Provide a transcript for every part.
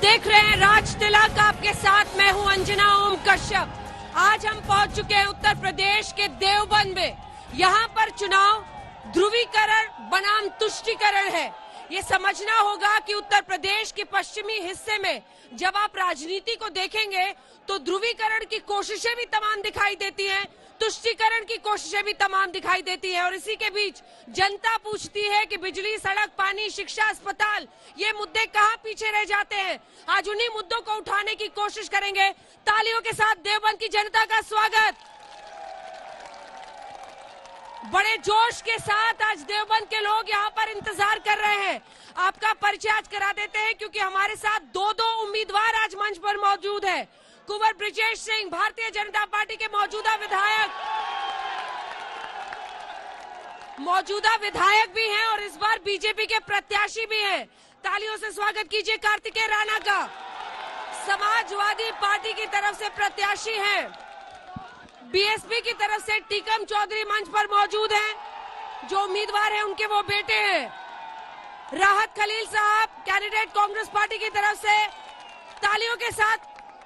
देख रहे हैं राज तिलक, आपके साथ मैं हूं अंजना ओम कश्यप। आज हम पहुंच चुके हैं उत्तर प्रदेश के देवबंद में। यहां पर चुनाव ध्रुवीकरण बनाम तुष्टीकरण है। ये समझना होगा कि उत्तर प्रदेश के पश्चिमी हिस्से में जब आप राजनीति को देखेंगे तो ध्रुवीकरण की कोशिशें भी तमाम दिखाई देती हैं, तुष्टीकरण की कोशिशें भी तमाम दिखाई देती हैं। और इसी के बीच जनता पूछती है कि बिजली, सड़क, पानी, शिक्षा, अस्पताल, ये मुद्दे कहां पीछे रह जाते हैं। आज उन्हीं मुद्दों को उठाने की कोशिश करेंगे। तालियों के साथ देवबंद की जनता का स्वागत। बड़े जोश के साथ आज देवबंद के लोग यहाँ पर इंतजार कर रहे हैं। आपका परिचय आज करा देते हैं क्योंकि हमारे साथ दो उम्मीदवार आज मंच पर मौजूद है। कुंवर ब्रिजेश सिंह, भारतीय जनता पार्टी के मौजूदा विधायक भी हैं और इस बार बीजेपी के प्रत्याशी भी हैं। तालियों से स्वागत कीजिए कार्तिकेय राणा का। समाजवादी पार्टी की तरफ से प्रत्याशी हैं। बीएसपी की तरफ से टीकम चौधरी मंच पर मौजूद हैं। जो उम्मीदवार हैं उनके वो बेटे हैं। राहत खलील साहब, कैंडिडेट कांग्रेस पार्टी की तरफ से। तालियों के साथ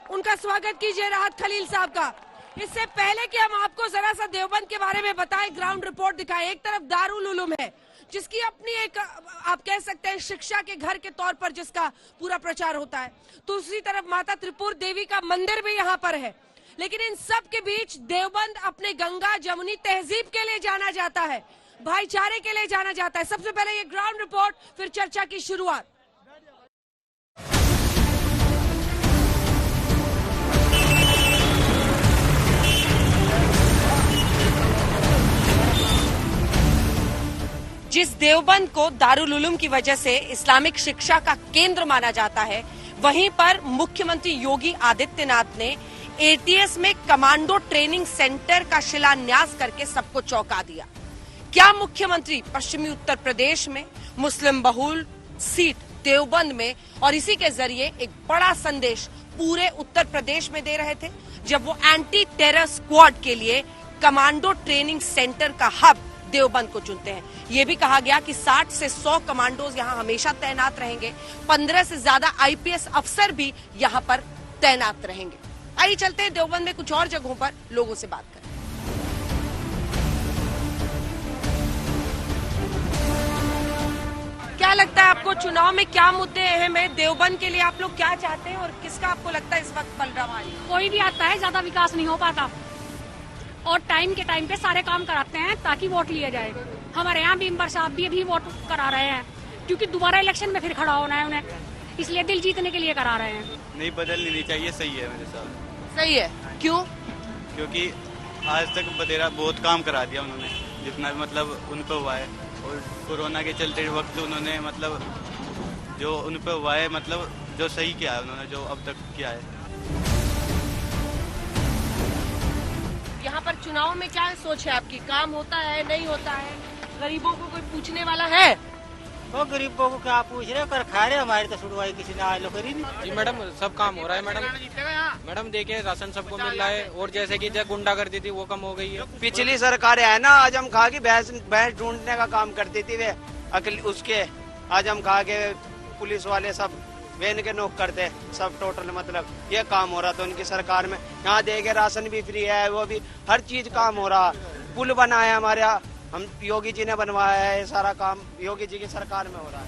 उनका स्वागत कीजिए राहत खलील साहब का। इससे पहले कि हम आपको जरा सा देवबंद के बारे में बताएं, ग्राउंड रिपोर्ट दिखाएं। एक तरफ दारुल उलूम है जिसकी अपनी एक, आप कह सकते हैं, शिक्षा के घर के तौर पर जिसका पूरा प्रचार होता है। दूसरी तरफ माता त्रिपुर देवी का मंदिर भी यहाँ पर है। लेकिन इन सब के बीच देवबंद अपने गंगा जमुनी तहजीब के लिए जाना जाता है, भाईचारे के लिए जाना जाता है। सबसे पहले ये ग्राउंड रिपोर्ट, फिर चर्चा की शुरुआत। जिस देवबंद को दारुल उलूम की वजह से इस्लामिक शिक्षा का केंद्र माना जाता है, वहीं पर मुख्यमंत्री योगी आदित्यनाथ ने एटीएस में कमांडो ट्रेनिंग सेंटर का शिलान्यास करके सबको चौंका दिया। क्या मुख्यमंत्री पश्चिमी उत्तर प्रदेश में मुस्लिम बहुल सीट देवबंद में और इसी के जरिए एक बड़ा संदेश पूरे उत्तर प्रदेश में दे रहे थे जब वो एंटी टेरर स्क्वाड के लिए कमांडो ट्रेनिंग सेंटर का हब देवबंद को चुनते हैं। ये भी कहा गया कि 60 से 100 कमांडोज यहाँ हमेशा तैनात रहेंगे। 15 से ज्यादा आईपीएस अफसर भी यहाँ पर तैनात रहेंगे। आइए चलते हैं देवबंद में कुछ और जगहों पर लोगों से बात करें। क्या लगता है आपको, चुनाव में क्या मुद्दे अहम है? देवबंद के लिए आप लोग क्या चाहते हैं और किसका आपको लगता है इस वक्त बलराम? कोई भी आता है, ज्यादा विकास नहीं हो पाता और टाइम के टाइम पे सारे काम कराते हैं ताकि वोट लिया जाए। हमारे यहाँ भीमवर साहब भी अभी वोट करा रहे हैं क्योंकि दोबारा इलेक्शन में फिर खड़ा होना है उन्हें, इसलिए दिल जीतने के लिए करा रहे हैं। नहीं, बदलनी नहीं चाहिए। सही है मेरे साथ। सही है। क्यों? क्योंकि आज तक बतेरा बहुत काम करा दिया उन्होंने, जितना भी मतलब उन पे हुआ है। और कोरोना के चलते वक्त उन्होंने मतलब जो उन पे हुआ है, मतलब जो सही किया है उन्होंने, जो अब तक किया है। यहाँ पर चुनाव में क्या सोच है आपकी? काम होता है, नहीं होता है? गरीबों को कोई पूछने वाला है? वो गरीबों को क्या पूछ रहे, कर खा रहे। हमारी तो सुनवाई किसी ने आज करी नहीं। जी मैडम, सब काम हो रहा है मैडम देखिए राशन सबको मिल रहा है और जैसे कि जब गुंडागर्दी थी वो कम हो गई है। पिछली सरकार है ना, आजम खा की भैंस ढूंढने का काम करती थी वे अकल उसके। आजम खा के पुलिस वाले सब वेन के नोक करते सब टोटल, मतलब ये काम हो रहा था उनकी सरकार में। यहाँ देखे राशन भी फ्री है, वो भी हर चीज काम हो रहा। पुल बना है हमारे यहाँ, हम योगी जी ने बनवाया है। सारा काम योगी जी की सरकार में हो रहा है।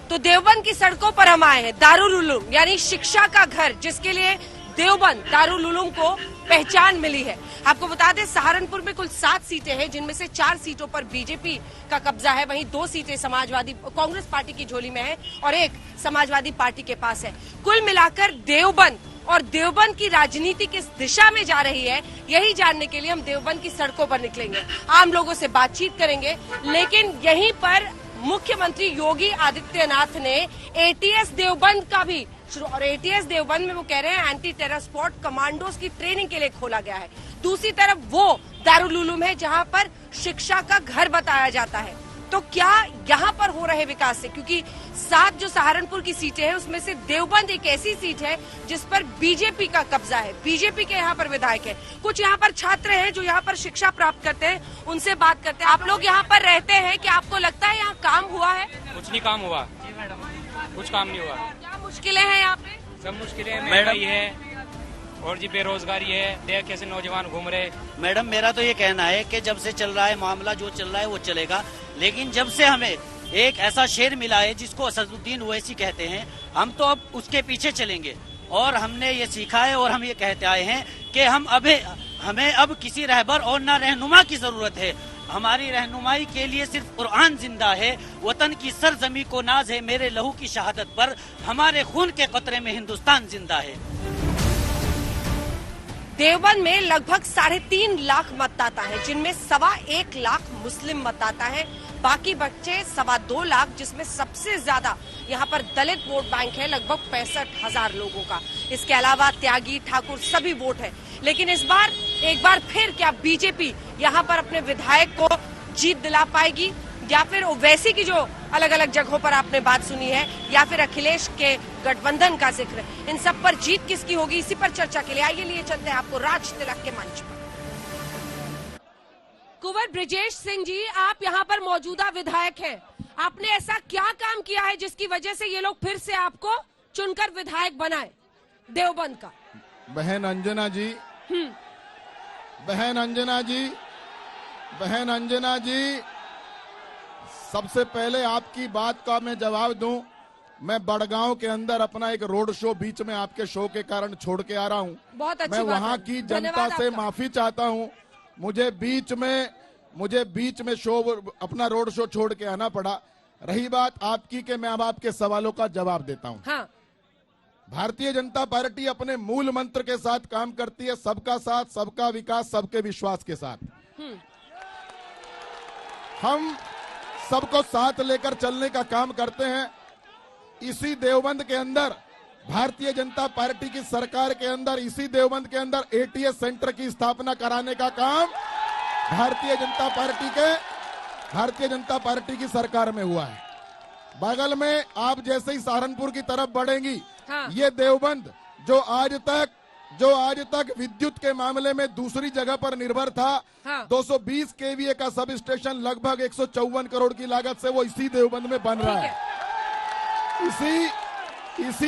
तो देवबंद की सड़कों पर हम आए हैं। दारुल उलूम यानी शिक्षा का घर, जिसके लिए देवबंद दारुल उलूम को पहचान मिली है। आपको बता दें, सहारनपुर में कुल 7 सीटें हैं, जिनमें से 4 सीटों पर बीजेपी का कब्जा है। वहीं 2 सीटें समाजवादी कांग्रेस पार्टी की झोली में है और 1 समाजवादी पार्टी के पास है। कुल मिलाकर देवबंद और देवबंद की राजनीति किस दिशा में जा रही है, यही जानने के लिए हम देवबंद की सड़कों पर निकलेंगे, आम लोगों से बातचीत करेंगे। लेकिन यहीं पर मुख्यमंत्री योगी आदित्यनाथ ने एटीएस देवबंद का भी शुरू, और एटीएस देवबंद में वो कह रहे हैं एंटी टेरर स्क्वाड कमांडोज की ट्रेनिंग के लिए खोला गया है। दूसरी तरफ वो दारुल उलूम है जहां पर शिक्षा का घर बताया जाता है। तो क्या यहाँ पर हो रहे विकास से, क्योंकि 7 जो सहारनपुर की सीटें हैं उसमें से देवबंद एक ऐसी सीट है जिस पर बीजेपी का कब्जा है, बीजेपी के यहाँ पर विधायक है। कुछ यहाँ पर छात्र हैं जो यहाँ पर शिक्षा प्राप्त करते हैं, उनसे बात करते हैं। आप लोग यहाँ पर रहते हैं, क्या आपको लगता है यहाँ काम हुआ है? कुछ नहीं काम हुआ। कुछ काम नहीं हुआ। क्या मुश्किलें हैं यहाँ पे? सब मुश्किलें, महंगाई है और जी बेरोजगारी है, देख कैसे नौजवान घूम रहे। मैडम मेरा तो ये कहना है कि जब से चल रहा है मामला, जो चल रहा है वो चलेगा, लेकिन जब से हमें एक ऐसा शेर मिला है जिसको असदुद्दीन ओवैसी कहते हैं, हम तो अब उसके पीछे चलेंगे। और हमने ये सीखा है और हम ये कहते आए हैं कि हमें अब किसी रहबर और न रहनुमा की जरूरत है। हमारी रहनुमाई के लिए सिर्फ कुरान जिंदा है। वतन की सरजमी को नाज है मेरे लहू की शहादत पर, हमारे खून के कतरे में हिंदुस्तान जिंदा है। देवबंद में लगभग 3.5 लाख मतदाता हैं, जिनमें 1.25 लाख मुस्लिम मतदाता हैं। बाकी बच्चे 2.25 लाख, जिसमें सबसे ज्यादा यहाँ पर दलित वोट बैंक है, लगभग 65,000 लोगों का। इसके अलावा त्यागी, ठाकुर सभी वोट है। लेकिन इस बार एक बार फिर क्या बीजेपी यहाँ पर अपने विधायक को जीत दिला पाएगी, या फिर ओवैसी की जो अलग अलग जगहों पर आपने बात सुनी है, या फिर अखिलेश के गठबंधन का जिक्र, इन सब पर जीत किसकी होगी, इसी पर चर्चा के लिए आइए लिए चलते हैं आपको राज तिलक के मंच पर। कुंवर ब्रिजेश सिंह जी, आप यहाँ पर मौजूदा विधायक हैं। आपने ऐसा क्या काम किया है जिसकी वजह से ये लोग फिर से आपको चुनकर विधायक बनाए देवबंद का? बहन अंजना जी, बहन अंजना जी, सबसे पहले आपकी बात का मैं जवाब दूं। मैं बड़गांव के अंदर अपना एक रोड शो बीच में आपके शो के कारण छोड़ के आ रहा हूं। बहुत अच्छी मैं बात वहां है। की जनता धन्यवाद से आपका। माफी चाहता हूं। मुझे बीच में शो, अपना रोड शो छोड़ के आना पड़ा। रही बात आपकी कि मैं अब आपके सवालों का जवाब देता हूं। हाँ। भारतीय जनता पार्टी अपने मूल मंत्र के साथ काम करती है, सबका साथ, सबका विकास, सबके विश्वास के साथ। हम सबको साथ लेकर चलने का काम करते हैं। इसी देवबंद के अंदर भारतीय जनता पार्टी की सरकार के अंदर, इसी देवबंद के अंदर एटीएस सेंटर की स्थापना कराने का काम भारतीय जनता पार्टी की सरकार में हुआ है। बगल में आप जैसे ही सहारनपुर की तरफ बढ़ेंगी, हाँ। ये देवबंद जो आज तक विद्युत के मामले में दूसरी जगह पर निर्भर था, हाँ। 220 केवीए का सब स्टेशन लगभग 154 करोड़ की लागत से वो इसी देवबंद में बन रहा है। इसी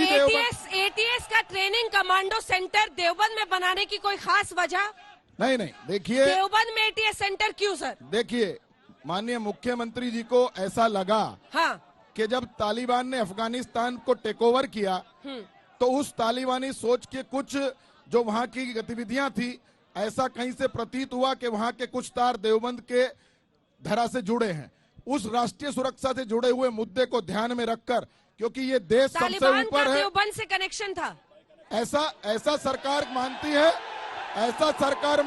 देवबंद एटीएस का ट्रेनिंग कमांडो सेंटर देवबंद में बनाने की कोई खास वजह? नहीं, देखिए देवबंद में एटीएस सेंटर क्यों सर? देखिए, माननीय मुख्यमंत्री जी को ऐसा लगा, हाँ। कि जब तालिबान ने अफगानिस्तान को टेक ओवर किया, तो उस तालिबानी सोच के कुछ जो वहां की गतिविधियां थी, ऐसा कहीं से प्रतीत हुआ कि वहां के कुछ तार देवबंद के धरा से जुड़े हैं। उस राष्ट्रीय सुरक्षा से जुड़े हुए मुद्दे को ध्यान में रखकर, क्योंकि ये देश सबसे ऊपर है, देवबंद से कनेक्शन था, ऐसा सरकार मानती है, ऐसा सरकार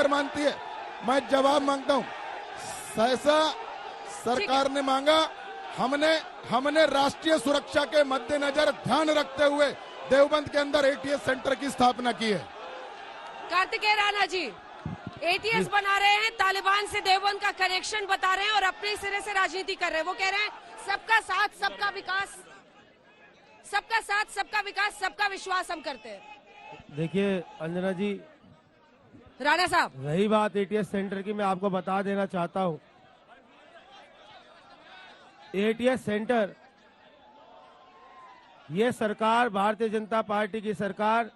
मानती है। मैं जवाब मांगता हूं, ऐसा सरकार ने मांगा। हमने राष्ट्रीय सुरक्षा के मद्देनजर ध्यान रखते हुए देवबंद के अंदर एटीएस सेंटर की स्थापना की है। कार्तिकेय राणा जी, एटीएस बना रहे हैं, तालिबान से देवबंद का कनेक्शन बता रहे हैं और अपने सिरे से राजनीति कर रहे हैं। वो कह रहे हैं सबका साथ, सबका विकास, सबका साथ, सबका विकास, सबका विश्वास हम करते हैं। देखिए अंजना जी, राणा साहब, रही बात एटीएस सेंटर की, मैं आपको बता देना चाहता हूं, एटीएस सेंटर, ये सरकार, भारतीय जनता पार्टी की सरकार,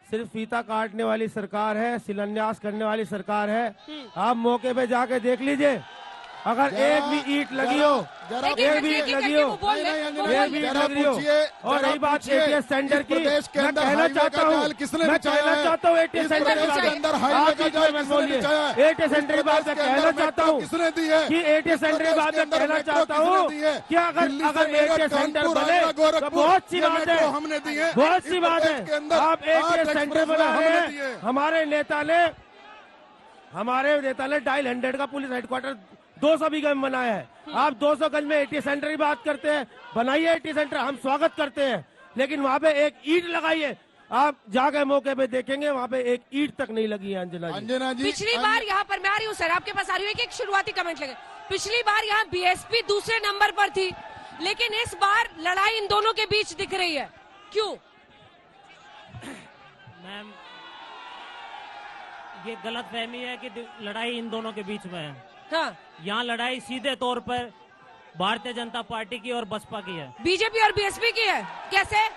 सिर्फ फीता काटने वाली सरकार है, शिलान्यास करने वाली सरकार है। आप मौके पे जाके देख लीजिए, अगर एक भी ईंट लगी हो, एक भी ईंट लगी हो, एक भी ईंट लगी हो। और रही बात एटीएस सेंटर की, मैं कहना चाहता हूँ एटीएस सेंटर की बात बोलिए, एटीएस सेंटर की बात मैं कहना चाहता हूँ कि एटीएस सेंटर की बात मैं कहना चाहता हूँ कि अगर एटीएस सेंटर बने तो बहुत सी बात है, बहुत सी बात है। आप एटीएस सेंटर बना रहे हैं, हमारे नेता ने 250 का पुलिस हेडक्वार्टर 200 बीघा में बनाया है। आप 200 गज में एटीएस सेंटर की बात करते हैं, बनाइए एटीएस सेंटर, हम स्वागत करते हैं, लेकिन वहाँ पे एक ईंट लगाइए। आप जाके मौके पे देखेंगे, वहाँ पे एक ईंट तक नहीं लगी है। अंजना जी, पिछली बार यहाँ पर, मैं आ रही हूँ सर, आपके पास आ रही हूँ, एक शुरुआती कमेंट लगे। पिछली बार यहाँ बीएसपी दूसरे नंबर पर थी, लेकिन इस बार लड़ाई इन दोनों के बीच दिख रही है, क्यों? मैम, ये गलतफहमी है कि लड़ाई इन दोनों के बीच में है। हाँ। यहाँ लड़ाई सीधे तौर पर भारतीय जनता पार्टी की और बसपा की है। बीजेपी और बीएसपी की है। कैसे?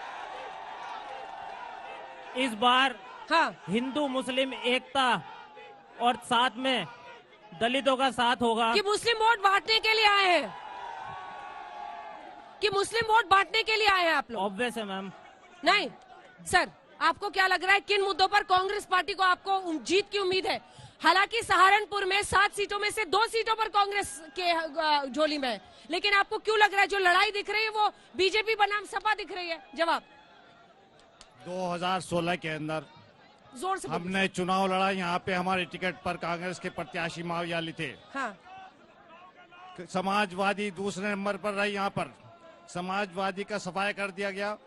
इस बार हाँ, हिंदू मुस्लिम एकता और साथ में दलितों का साथ होगा। कि मुस्लिम वोट बांटने के लिए आए हैं, कि मुस्लिम वोट बांटने के लिए आए हैं आप लोग? ऑब्वियस है मैम। नहीं सर, आपको क्या लग रहा है किन मुद्दों पर कांग्रेस पार्टी को आपको जीत की उम्मीद है? हालांकि सहारनपुर में 7 सीटों में से 2 सीटों पर कांग्रेस के झोली में है, लेकिन आपको क्यों लग रहा है जो लड़ाई दिख रही है वो बीजेपी बनाम सपा दिख रही है? जवाब। 2016 के अंदर जोर से हमने चुनाव लड़ा, यहाँ पे हमारे टिकट पर कांग्रेस के प्रत्याशी मायावती थे। हाँ। समाजवादी दूसरे नंबर पर रही, यहाँ पर समाजवादी का सफाया कर दिया गया।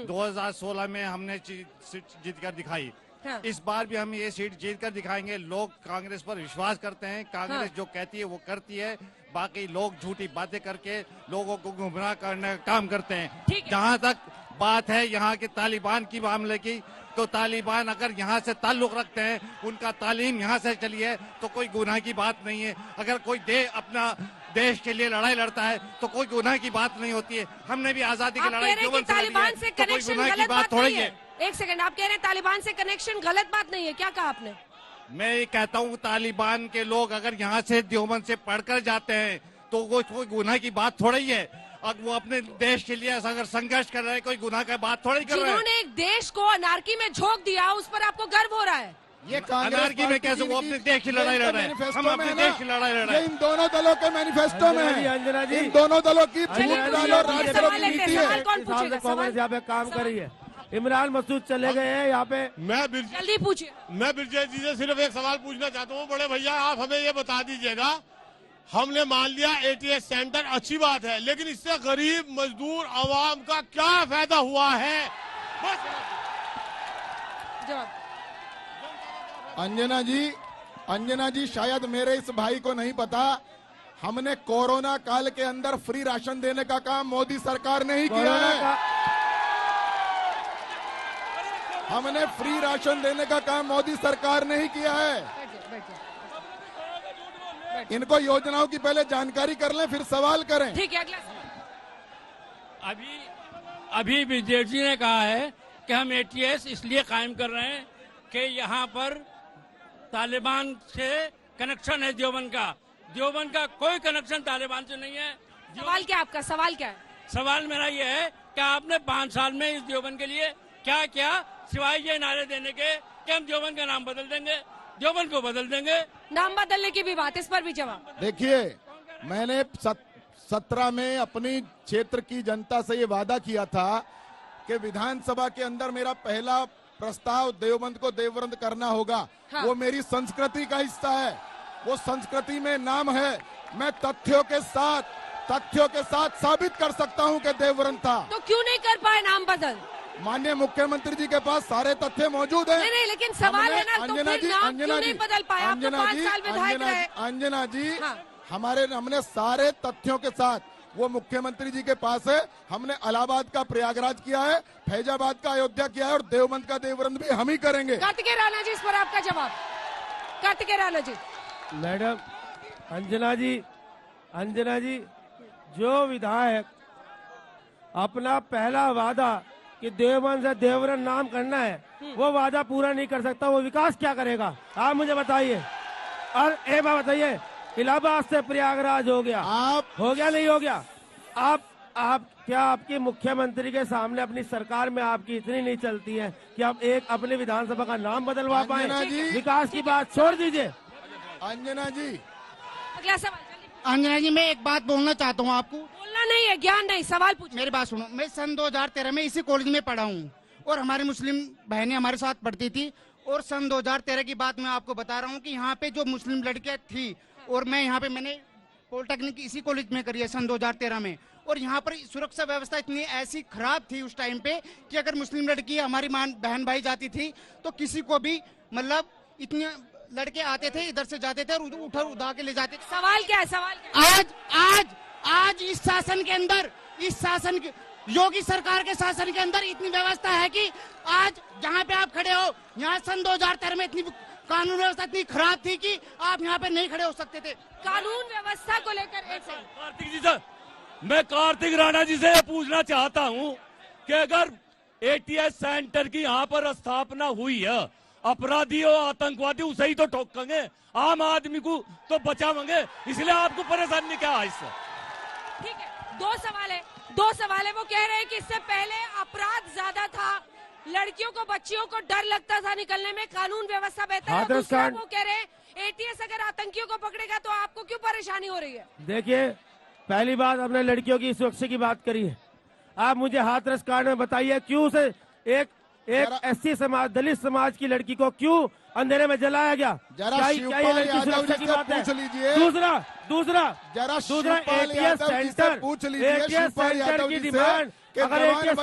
2016 में हमने सीट जीत कर दिखाई। हाँ। इस बार भी हम ये सीट जीत कर दिखाएंगे। लोग कांग्रेस पर विश्वास करते हैं, कांग्रेस हाँ। जो कहती है वो करती है, बाकी लोग झूठी बातें करके लोगों को गुमराह करने का काम करते हैं। जहाँ तक बात है यहाँ के तालिबान की मामले की, तो तालिबान अगर यहाँ से ताल्लुक रखते हैं, उनका तालीम यहाँ से चली है, तो कोई गुनाह की बात नहीं है। अगर कोई अपना देश के लिए लड़ाई लड़ता है तो कोई गुनाह की बात नहीं होती है। हमने भी आजादी की लड़ाई तालिबान से कनेक्शन गलत बात थोड़ी नहीं है। एक सेकंड, आप कह रहे हैं तालिबान से कनेक्शन गलत बात नहीं है, क्या कहा आपने? मैं ये कहता हूँ तालिबान के लोग अगर यहाँ से देवबंद से पढ़कर जाते हैं तो वो कोई गुनाह की बात थोड़ी है। अब वो अपने देश के लिए अगर संघर्ष कर रहे हैं, कोई गुनाह की बात थोड़ी कर रहे हैं। जिन्होंने एक देश को अनार्की में झोंक दिया, उस पर आपको गर्व हो रहा है? ये अनार्की में कैसे? वो अपने देश की लड़ाई लड़ रहे हैं, हम अपने देश की लड़ाई लड़ रहे हैं। इन दोनों दलों के मैनिफेस्टो में है, इन दोनों दलों की नीति है। कांग्रेस यहाँ पे काम कर रही है। इमरान मसूद चले गए हैं यहाँ पे। जल्दी पूछिए। मैं बिरजेश जी से सिर्फ एक सवाल पूछना चाहता हूँ। बड़े भैया, आप हमें ये बता दीजिएगा, हमने मान लिया ATS सेंटर अच्छी बात है, लेकिन इससे गरीब मजदूर आवाम का क्या फायदा हुआ है? बस जवाब। अंजना जी शायद मेरे इस भाई को नहीं पता, हमने कोरोना काल के अंदर फ्री राशन देने का काम मोदी सरकार ने ही किया है। हमने फ्री राशन देने का काम मोदी सरकार ने ही किया है। इनको योजनाओं की पहले जानकारी कर लें, फिर सवाल करें। ठीक है, अगला। अभी विजय जी ने कहा है कि हम ATS इसलिए कायम कर रहे हैं कि यहाँ पर तालिबान से कनेक्शन है देवबंद का। देवबंद का कोई कनेक्शन तालिबान से नहीं है। सवाल क्या आपका? सवाल क्या है? सवाल मेरा ये है कि आपने 5 साल में इस देवबंद के लिए क्या किया, सिवाय ये नारे देने के कि हम देवबंद का नाम बदल देंगे, देवबंद को बदल देंगे। नाम बदलने की भी बात, इस पर भी जवाब। देखिए, मैंने 17 में अपनी क्षेत्र की जनता से ये वादा किया था कि विधानसभा के अंदर मेरा पहला प्रस्ताव देवबंद को देवबंद करना होगा। हाँ। वो मेरी संस्कृति का हिस्सा है, वो संस्कृति में नाम है। मैं तथ्यों के साथ साबित कर सकता हूं कि देवबंद था। तो क्यों नहीं कर पाए नाम बदल? माननीय मुख्यमंत्री जी के पास सारे तथ्य मौजूद हैं। नहीं, लेकिन सवाल है ना, तो फिर नाम क्यों नहीं बदल पाया? आप तो 5 साल विधायक रहे। अंजना जी, हाँ। हमने सारे तथ्यों के साथ, वो मुख्यमंत्री जी के पास है। हमने इलाहाबाद का प्रयागराज किया है, फैजाबाद का अयोध्या किया है, और देवबंद का देवबंद भी हम ही करेंगे। कार्तिकेय राणा जी, इस पर आपका जवाब। कार्तिकेय राणा जी। मैडम, अंजना जी, जो विधायक अपना पहला वादा कि देवबंद से देवबंद नाम करना है, वो वादा पूरा नहीं कर सकता, वो विकास क्या करेगा? आप मुझे बताइए। और एक बात बताइए, इलाहाबाद से प्रयागराज हो गया, हो गया नहीं हो गया? आप क्या आपकी मुख्यमंत्री के सामने अपनी सरकार में आपकी इतनी नहीं चलती है कि आप एक अपने विधानसभा का नाम बदलवा पाए? विकास की बात छोड़ दीजिए। अंजना जी, अगला सवाल। अंजना जी, मैं एक बात बोलना चाहता हूँ आपको। बोलना नहीं है, ज्ञान नहीं, सवाल पूछो। मेरी बात सुनो। मैं सन 2013 में इसी कॉलेज में पढ़ा हूँ और हमारी मुस्लिम बहनें हमारे साथ पढ़ती थी। और सन 2013 की बात मैं आपको बता रहा हूँ कि यहाँ पे जो मुस्लिम लड़कियाँ थी, और मैं यहाँ पे मैंने पॉलिटेक्निक इसी कॉलेज में करी है सन 2013 में। और यहाँ पर सुरक्षा व्यवस्था इतनी ऐसी खराब थी उस टाइम पे कि अगर मुस्लिम लड़की हमारी बहन भाई जाती थी तो किसी को भी मतलब इतने लड़के आते थे, इधर से जाते थे और उठा उठा के ले जाते थे। सवाल क्या है? सवाल क्या? आज इस शासन के अंदर, योगी सरकार के शासन के अंदर इतनी व्यवस्था है कि आज जहाँ पे आप खड़े हो, यहाँ सन 2013 में इतनी कानून व्यवस्था इतनी खराब थी कि आप यहाँ पे नहीं खड़े हो सकते थे। कानून व्यवस्था को लेकर एक कार्तिक जी सर, मैं कार्तिक राणा जी से पूछना चाहता हूं कि अगर एटीएस सेंटर की यहाँ पर स्थापना हुई है, अपराधी और आतंकवादी उसे ही तो ठोकेंगे, आम आदमी को तो बचावेंगे, इसलिए आपको परेशानी क्या है इससे? ठीक है, दो सवाल है। वो कह रहे हैं कि इससे पहले अपराध ज्यादा था, लड़कियों को बच्चियों को डर लगता था निकलने में, कानून व्यवस्था बेहतर है। दूसरा वो कह रहे हैं एटीएस अगर आतंकियों को पकड़ेगा तो आपको क्यों परेशानी हो रही है? देखिए, पहली बात हमने लड़कियों की सुरक्षा की बात करी है। आप मुझे हाथरस कांड में बताइए क्यों से एक एससी समाज, दलित समाज की लड़की को क्यों अंधेरे में जलाया गया? क्या ये लड़की सुरक्षा की बात है? दूसरा एटीएस सेंटर की डिमांड, अगर एटीएस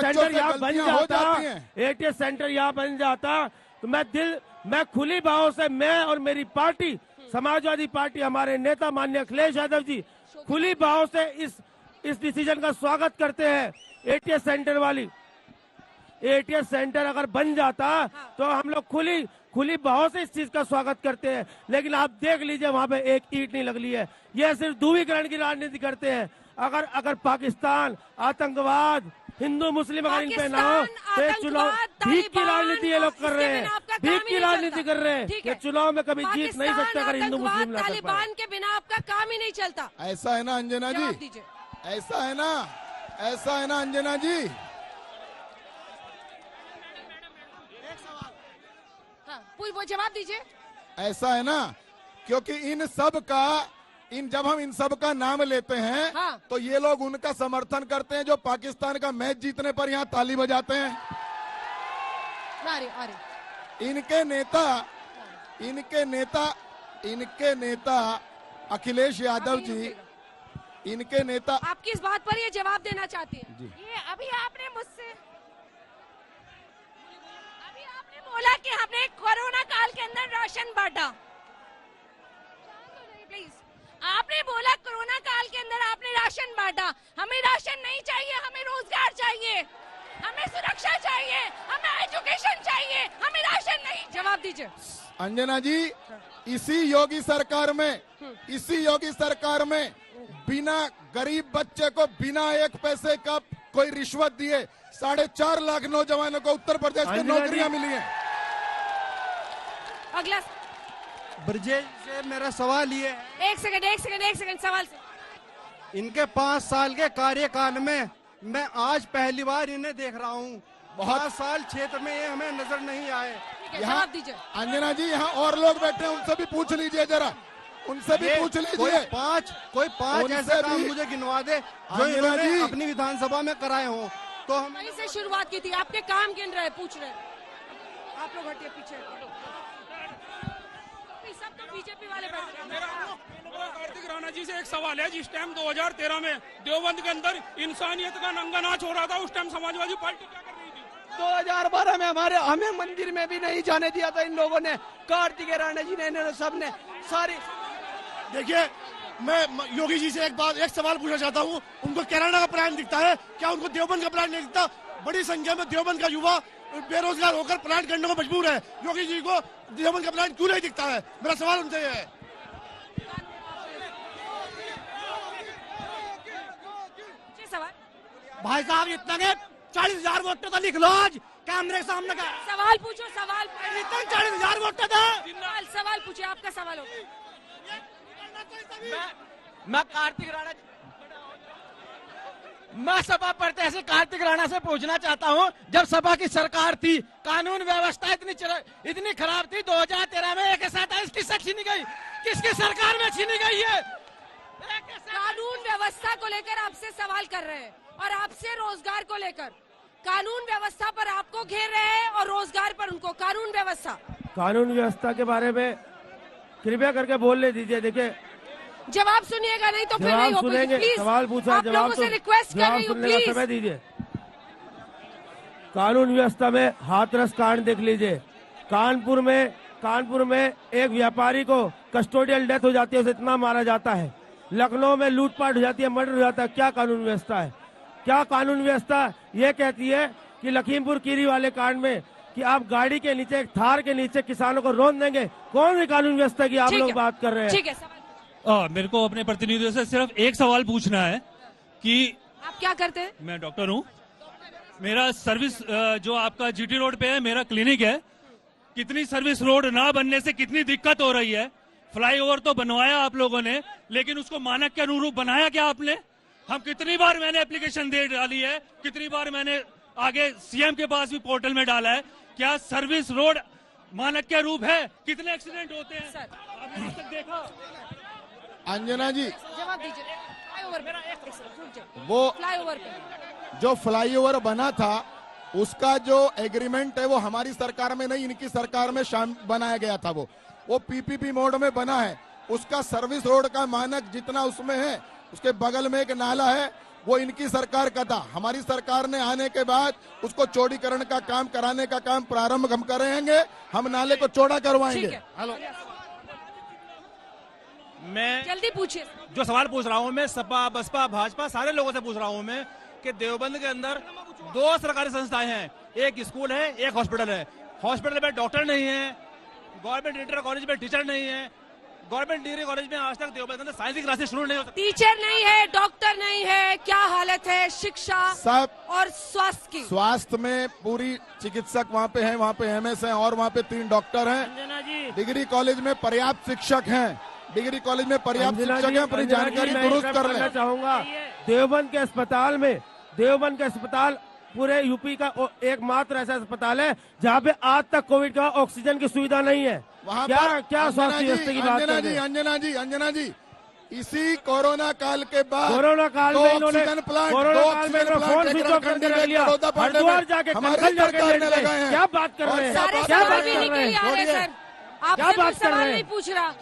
सेंटर यहाँ बन जाता तो मैं खुली बाहों से, मैं और मेरी पार्टी समाजवादी पार्टी, हमारे नेता माननीय अखिलेश यादव जी खुली बाहों से इस डिसीजन का स्वागत करते हैं। एटीएस सेंटर अगर बन जाता तो हम लोग खुली बाहों से इस चीज का स्वागत करते हैं। लेकिन आप देख लीजिए वहां पे एक ईंट नहीं लगली है। ये सिर्फ ध्रुवीकरण की राजनीति करते हैं। अगर पाकिस्तान, आतंकवाद, हिंदू मुस्लिम अगर इन पे ना हो तो चुनाव भीख की राजनीति ये लोग कर रहे हैं, भीख की राजनीति कर रहे हैं। ये चुनाव में कभी जीत नहीं सकते अगर हिंदू मुस्लिम तालिबान के बिना आपका काम ही नहीं चलता। ऐसा है ना अंजना जी, ऐसा है ना अंजना जी। वो जवाब दीजिए। ऐसा है ना, क्योंकि जब हम इन सब का नाम लेते हैं तो ये लोग उनका समर्थन करते हैं जो पाकिस्तान का मैच जीतने पर यहाँ ताली बजाते हैं। इनके नेता अखिलेश यादव जी, इनके नेता आप किस बात पर ये जवाब देना चाहती हैं? ये अभी आपने बोला कि हमने कोरोना काल के अंदर राशन बांटा। प्लीज, आपने बोला कोरोना काल के अंदर आपने राशन बांटा। हमें राशन नहीं चाहिए, हमें रोजगार चाहिए, हमें सुरक्षा चाहिए, हमें एजुकेशन चाहिए, हमें राशन नहीं। जवाब दीजिए अंजना जी। इसी योगी सरकार में बिना गरीब बच्चे को बिना एक पैसे का कोई रिश्वत दिए 4.5 लाख नौजवानों को उत्तर प्रदेश में नौकरियां मिली हैं। अगला ब्रजेश से मेरा सवाल ये है। एक सेकंड सवाल से। इनके 5 साल के कार्यकाल में मैं आज पहली बार इन्हें देख रहा हूँ। 5 साल क्षेत्र में ये हमें नजर नहीं आए। जवाब दीजिए अंजना जी। यहाँ और लोग बैठे हैं, उनसे भी पूछ लीजिए जरा, उनसे भी पूछ लीजिए। कोई पांच ऐसे काम मुझे गिनवा दे जो इन्होंने अपनी विधानसभा में कराए हो। तो हम वहीं से शुरुआत की थी, आपके काम गिन रहे, पूछ रहे। आप लोग हटिए पीछे। सब तो बीजेपी वाले कार्तिक राणा जी से एक सवाल है। जिस टाइम 2013 में देवबंद के अंदर इंसानियत का नंगा नाच हो रहा था, उस टाइम समाजवादी पार्टी क्या कर रही थी? 2012 में हमें मंदिर में भी नहीं जाने दिया था इन लोगों ने। कार्तिक राणा जी ने, इन्होंने सबने सारी। देखिए, मैं योगी जी से एक सवाल पूछना चाहता हूँ। उनको कैनाडा का प्लान दिखता है, क्या उनको देवबंद का प्लान नहीं दिखता? बड़ी संख्या में देवबंद का युवा बेरोजगार होकर प्लान करने को मजबूर है। योगी जी को देवबंद का प्लान क्यों नहीं दिखता है? मेरा सवाल उनसे ये है। भाई साहब, इतना के 40,000 वोट तो लिख लो आज कैमरे के सामने का। सवाल पूछो। 40,000 वोट था। सवाल पूछिए, आपका सवाल होगा। मैं कार्तिक राणा, मैं सभा प्रत्याशी कार्तिक राणा से पूछना चाहता हूं, जब सभा की सरकार थी, कानून व्यवस्था इतनी खराब थी, 2013 में AK-47 किससे छीनी गई? किसकी सरकार में छीनी गई है? कानून व्यवस्था को लेकर आपसे सवाल कर रहे हैं और आपसे रोजगार को लेकर। कानून व्यवस्था पर आपको घेर रहे हैं और रोजगार पर उनको। कानून व्यवस्था के बारे में कृपया करके बोलने दीजिए। देखिए, जवाब सुनिएगा, नहीं तो फिर नहीं हो पाएगा। प्लीज, सवाल पूछा, जवाब से रिक्वेस्ट कर रही हूं, प्लीज समय दीजिए। कानून व्यवस्था में हाथरस कांड देख लीजिए। कानपुर में एक व्यापारी को कस्टोडियल डेथ हो जाती है, उसे इतना मारा जाता है। लखनऊ में लूटपाट हो जाती है, मर्डर हो जाता है। क्या कानून व्यवस्था है? क्या कानून व्यवस्था ये कहती है कि लखीमपुर खीरी वाले कांड में कि आप गाड़ी के नीचे, एक थार के नीचे किसानों को रोन देंगे? कौन सी कानून व्यवस्था की आप लोग बात कर रहे हैं? ठीक है, मेरे को अपने प्रतिनिधियों से सिर्फ एक सवाल पूछना है कि आप क्या करते हैं? मैं डॉक्टर हूँ। मेरा सर्विस जो आपका जीटी रोड पे है मेरा क्लिनिक है। कितनी सर्विस रोड ना बनने से कितनी दिक्कत हो रही है। फ्लाईओवर तो बनवाया आप लोगों ने, लेकिन उसको मानक के अनुरूप बनाया क्या आपने? हम कितनी बार मैंने एप्लीकेशन दे डाली है, कितनी बार मैंने आगे सीएम के पास भी पोर्टल में डाला है। क्या सर्विस रोड मानक के रूप है? कितने एक्सीडेंट होते हैं आपने आज तक देखा? अंजना जी, जवाब दीजिए। फ्लाईओवर पे वो फ्लाईओवर पे जो फ्लाईओवर बना था उसका जो एग्रीमेंट है वो हमारी सरकार में नहीं, इनकी सरकार में बनाया गया था। वो पीपीपी मोड में बना है। उसका सर्विस रोड का मानक जितना उसमें है, उसके बगल में एक नाला है, वो इनकी सरकार का था। हमारी सरकार ने आने के बाद उसको चौड़ीकरण का काम कराने का काम प्रारंभ हम करेंगे। हम नाले को चौड़ा करवाएंगे। हेलो, मैं जल्दी पूछिए। जो सवाल पूछ रहा हूँ मैं सपा बसपा भाजपा सारे लोगों से पूछ रहा हूँ मैं कि देवबंद के अंदर 2 सरकारी संस्थाएं हैं, एक स्कूल है, एक हॉस्पिटल है। हॉस्पिटल में डॉक्टर नहीं है, गवर्नमेंट इंटर कॉलेज में टीचर नहीं है, गवर्नमेंट डिग्री कॉलेज में आज तक देवबंद के अंदर साइंस की क्लासेस शुरू नहीं हो सकती। टीचर नहीं है, डॉक्टर नहीं है, क्या हालत है शिक्षा सब और स्वास्थ्य की? स्वास्थ्य में पूरी चिकित्सक वहाँ पे हैं, वहाँ पे एमएस हैं और वहाँ पे 3 डॉक्टर हैं। डिग्री कॉलेज में पर्याप्त शिक्षक हैं, डिग्री कॉलेज में पर्याप्त शिक्षक हैं। अपनी जानकारी दुरुस्त कर लें। चाहूंगा देवबंद के अस्पताल पूरे यूपी का एकमात्र ऐसा अस्पताल है जहाँ पे आज तक कोविड का ऑक्सीजन की सुविधा नहीं है। वहाँ क्या स्वास्थ्य व्यवस्था की बात कर रहे हैं? अंजना जी, इसी कोरोना काल के बाद कोरोना काल में इन्होंने फोन स्विच ऑफ करके रख लिया। हरिद्वार जाके कंखल जाके लेट गए। क्या बात कर रहे हैं? क्या बात कर रहे हैं? आपसे मैं सवाल नहीं पूछ रहा।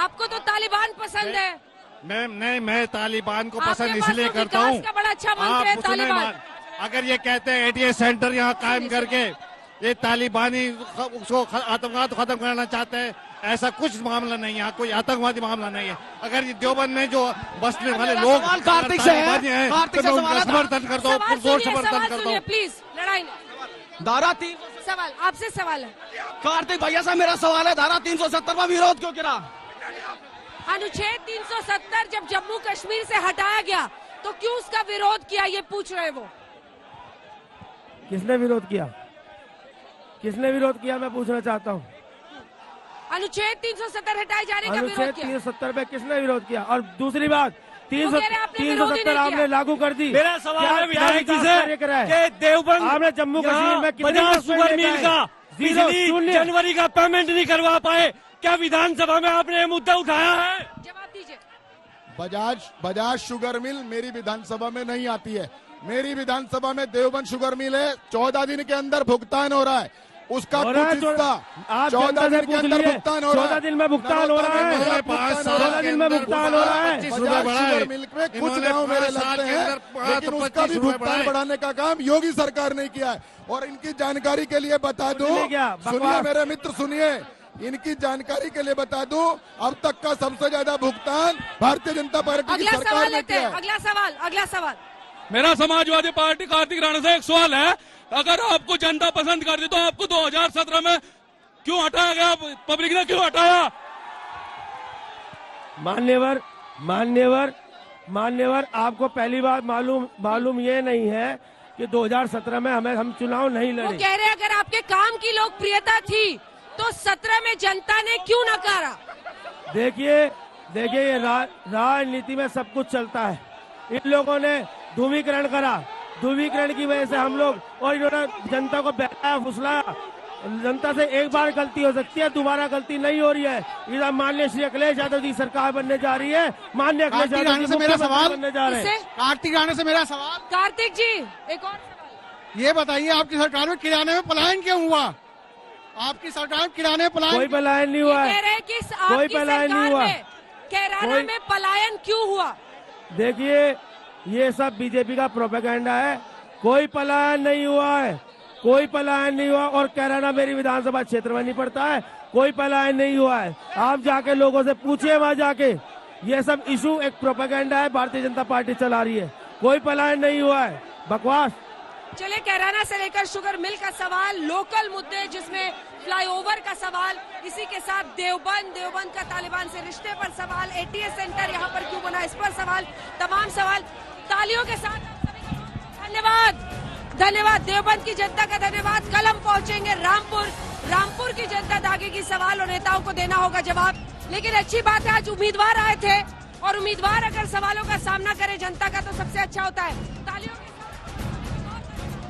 आपको तो तालिबान पसंद है। मैं तालिबान को पसंद आपके पास इसलिए तो करता विकास हूँ। का बड़ा अच्छा मंत्र है तालिबान। अगर ये कहते हैं एटीएस सेंटर यहाँ कायम करके ये तालिबानी उसको आतंकवाद खत्म करना चाहते हैं, ऐसा कुछ मामला नहीं है। यहाँ कोई आतंकवादी मामला नहीं है। अगर ये देवबंद में जो बसने वाले लोग कार्तिक से है, तो मैं उनका समर्थन करता हूँ, पुरजोर समर्थन करता हूँ। प्लीज लड़ाई नहीं। धारा 3 सवाल आपसे सवाल है। कार्तिक भैया से मेरा सवाल है, धारा 370 में विरोध क्यों गिरा? अनुच्छेद 370 जब जम्मू कश्मीर से हटाया गया तो क्यों उसका विरोध किया, ये पूछ रहे वो। किसने विरोध किया? किसने विरोध किया मैं पूछना चाहता हूँ। अनुच्छेद 370 हटाए जाने का विरोध अनुच्छेद किया। 370 पे किसने विरोध किया? और दूसरी बात कह रहे हैं आपने विरोध ही 370 नहीं आपने किया। लागू कर दी। मेरा सवाल है विधायक जी से कि देवबंद आपने जम्मू कश्मीर में कितने बजाज शुगर मिल का पिछली जनवरी का पेमेंट नहीं करवा पाए, क्या विधानसभा में आपने ये मुद्दा उठाया है? जवाब दीजिए। बजाज शुगर मिल मेरी विधानसभा में नहीं आती है। मेरी विधानसभा में देवबंद शुगर मिल है। 14 दिन के अंदर भुगतान हो रहा है उसका कुछ हिस्सा। 14 दिन के अंदर भुगतान हो रहा है। 14 दिन में भुगतान हो रहा है। 14 दिन में भुगतान हो रहा है। बजाज शुगर मिल में कुछ गाँव मेरे लगते हैं, लेकिन उसका भी भुगतान बढ़ाने का काम योगी सरकार ने किया है। और इनकी जानकारी के लिए बता दूं, सुनिए मेरे मित्र सुनिए, इनकी जानकारी के लिए बता दूं, अब तक का सबसे ज्यादा भुगतान भारतीय जनता पार्टी की सरकार ने किया है। अगला सवाल मेरा समाजवादी पार्टी कार्तिक राणा से एक सवाल है। अगर आपको जनता पसंद करती तो आपको 2017 में क्यों हटाया गया? पब्लिक ने क्यों हटाया? मान्यवर आपको पहली बात मालूम ये नहीं है कि 2017 में हम चुनाव नहीं लड़े। वो कह रहे हैं अगर आपके काम की लोकप्रियता थी तो 17 में जनता ने क्यों नकारा? देखिए ये राजनीति में सब कुछ चलता है। इन लोगों ने ध्रुवीकरण करा, ध्रुवीकरण की वजह से हम लोग और इन्होंने जनता को बहलाया फुसलाया। जनता से एक बार गलती हो सकती है, दोबारा गलती नहीं हो रही है। इधर माननीय श्री अखिलेश यादव जी सरकार बनने जा रही है। माननीय अखिलेश यादव जी मेरा सवाल बनने जा रहे हैं। कार्तिक राणा से मेरा सवाल। कार्तिक जी एक और सवाल ये बताइए, आपकी सरकार में किराने में पलायन क्यों हुआ? आपकी सरकार में किराने में पलायन कोई पलायन नहीं हुआ है। कह रहे हैं कि कोई पलायन नहीं हुआ। कैराना में पलायन क्यों हुआ? देखिए ये सब बीजेपी का प्रोपेगेंडा है। कोई पलायन नहीं हुआ है, कोई पलायन नहीं हुआ। और कैराना मेरी विधानसभा क्षेत्र में नहीं पड़ता है। कोई पलायन नहीं हुआ है। आप जाके लोगों से पूछिए वहां जाके। ये सब इशू एक प्रोपेगेंडा है, भारतीय जनता पार्टी चला रही है। कोई पलायन नहीं हुआ है, बकवास। चलिए कैराना से लेकर शुगर मिल का सवाल, लोकल मुद्दे जिसमें फ्लाईओवर का सवाल, इसी के साथ देवबंद का तालिबान से रिश्ते पर सवाल, एटीएस सेंटर यहाँ पर क्यों बना इस पर सवाल, तमाम सवाल तालियों के साथ आप सभी का धन्यवाद। धन्यवाद देवबंद की जनता का धन्यवाद। कल हम पहुंचेंगे रामपुर की जनता दागेगी सवाल और नेताओं को देना होगा जवाब। लेकिन अच्छी बात है आज उम्मीदवार आए थे और उम्मीदवार अगर सवालों का सामना करे जनता का तो सबसे अच्छा होता है। तालियों